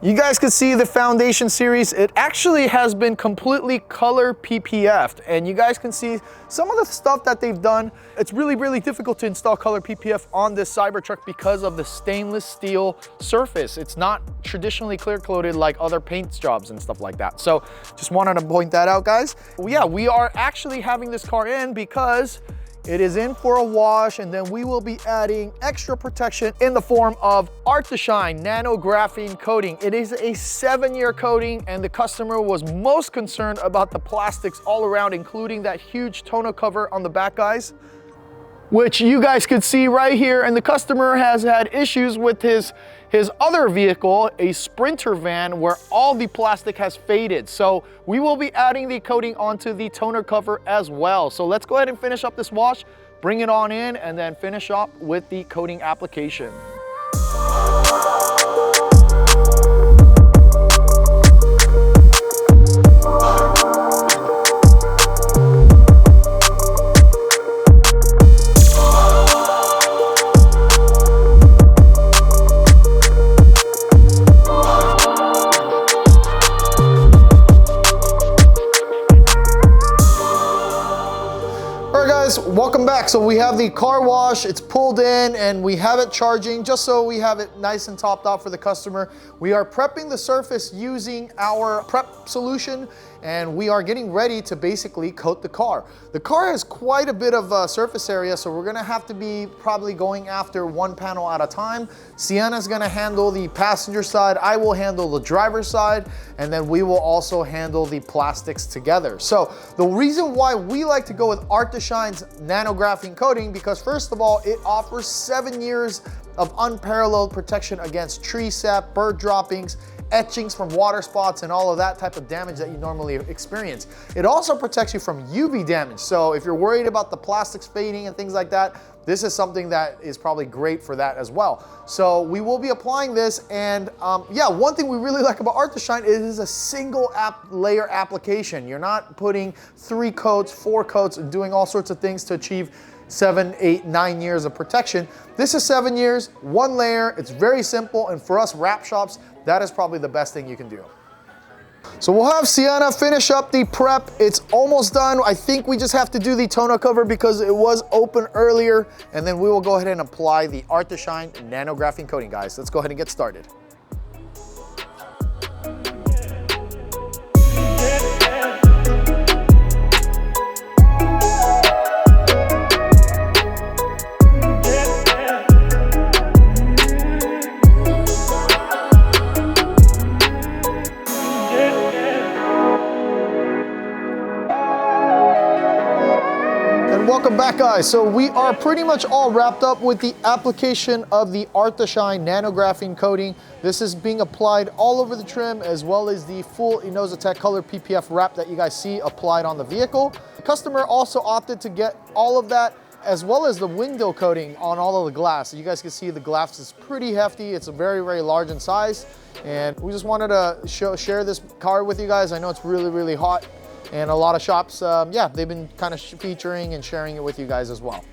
You guys can see the foundation series, it actually has been completely color PPF'd, and you guys can see some of the stuff that they've done. It's really difficult to install color PPF on this Cybertruck because of the stainless steel surface. It's not traditionally clear coated like other paint jobs and stuff like that. So just wanted to point that out, guys. Yeah, we are actually having this car in because it is in for a wash, and then we will be adding extra protection in the form of 𝗧𝗜𝗠𝗘𝗦𝗧𝗔𝗠𝗣𝗦 nano graphene coating. It is a 7-year coating, and the customer was most concerned about the plastics all around, including that huge tonneau cover on the back, guys, which you guys could see right here. And the customer has had issues with his other vehicle, a Sprinter van, where all the plastic has faded. So we will be adding the coating onto the tonneau cover as well. So let's go ahead and finish up this wash, bring it on in, and then finish up with the coating application. Welcome back. So we have the car wash, it's pulled in, and we have it charging just so we have it nice and topped off for the customer. We are prepping the surface using our prep solution, and we are getting ready to basically coat the car. The car has quite a bit of surface area, so we're gonna have to be probably going after one panel at a time. Sienna's gonna handle the passenger side, I will handle the driver's side, and then we will also handle the plastics together. So the reason why we like to go with 𝗧𝗜𝗠𝗘𝗦𝗧𝗔𝗠𝗣𝗦 nano graphene coating, because first of all, it offers 7 years of unparalleled protection against tree sap, bird droppings, etchings from water spots, and all of that type of damage that you normally experience. It also protects you from UV damage. So if you're worried about the plastics fading and things like that, this is something that is probably great for that as well. So we will be applying this, and yeah, one thing we really like about 𝗧𝗜𝗠𝗘𝗦𝗧𝗔𝗠𝗣𝗦, it is a single layer application. You're not putting 3 coats, 4 coats, and doing all sorts of things to achieve 7, 8, 9 years of protection. This is 7 years, 1 layer. It's very simple, and for us wrap shops, that is probably the best thing you can do. So we'll have Sienna finish up the prep. It's almost done. I think we just have to do the tonneau cover because it was open earlier, and then we will go ahead and apply the 𝗧𝗜𝗠𝗘𝗦𝗧𝗔𝗠𝗣𝗦 nano graphene coating, guys. Let's go ahead and get started. Welcome back, guys. So we are pretty much all wrapped up with the application of the 𝗧𝗜𝗠𝗘𝗦𝗧𝗔𝗠𝗣𝗦 nano graphene coating. This is being applied all over the trim, as well as the full 𝗧𝗜𝗍𝗃 color PPF wrap that you guys see applied on the vehicle. The customer also opted to get all of that, as well as the window coating on all of the glass. So you guys can see the glass is pretty hefty. It's a very large in size, and we just wanted to share this car with you guys. I know it's really hot, and a lot of shops, yeah, they've been kind of featuring and sharing it with you guys as well.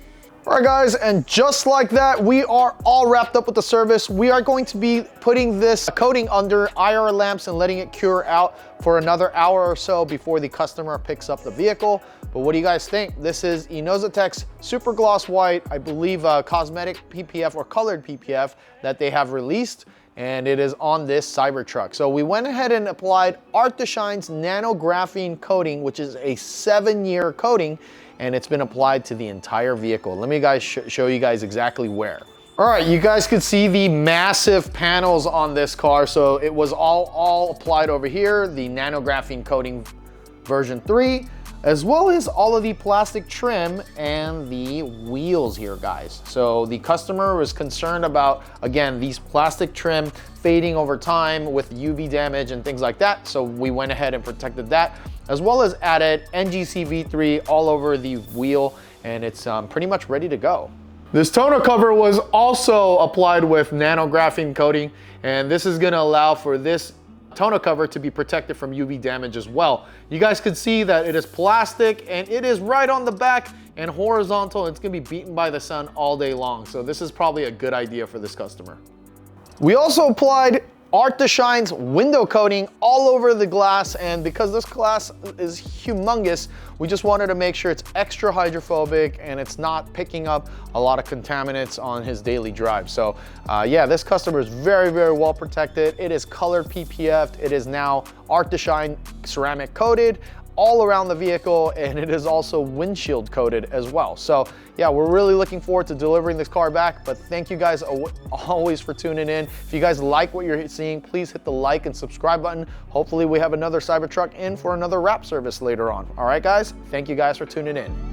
All right, guys, and just like that, we are all wrapped up with the service. We are going to be putting this coating under IR lamps and letting it cure out for another hour or so before the customer picks up the vehicle. But what do you guys think? This is 𝗧𝗏𝗃's Super Gloss White, I believe cosmetic PPF or colored PPF that they have released, and it is on this Cybertruck. So we went ahead and applied 𝗧𝗜𝗠𝗘𝗦𝗧𝗔𝗠𝗣𝗦 nano graphene coating, which is a 7-year coating, and it's been applied to the entire vehicle. Let me show you guys exactly where. All right, you guys could see the massive panels on this car. So it was all applied over here, the nano graphene coating version 3, as well as all of the plastic trim and the wheels here, guys. So the customer was concerned about, again, these plastic trim fading over time with UV damage and things like that. So we went ahead and protected that, as well as added NGC V3 all over the wheel, and it's pretty much ready to go. This tonneau cover was also applied with nano graphene coating, and this is gonna allow for this tonneau cover to be protected from UV damage as well. You guys can see that it is plastic, and it is right on the back and horizontal. It's gonna be beaten by the sun all day long. So this is probably a good idea for this customer. We also applied 𝗧𝗜𝗠𝗘𝗦𝗧 window coating all over the glass, and because this glass is humongous, we just wanted to make sure it's extra hydrophobic and it's not picking up a lot of contaminants on his daily drive. So yeah, this customer is very, very well protected. It is colored PPF'd. It is now 𝗧𝗚𝗠𝗘 ceramic coated all around the vehicle, and it is also windshield coated as well. So yeah, we're really looking forward to delivering this car back, but thank you guys always for tuning in. If you guys like what you're seeing, please hit the like and subscribe button. Hopefully we have another Cybertruck in for another wrap service later on. All right guys, thank you guys for tuning in.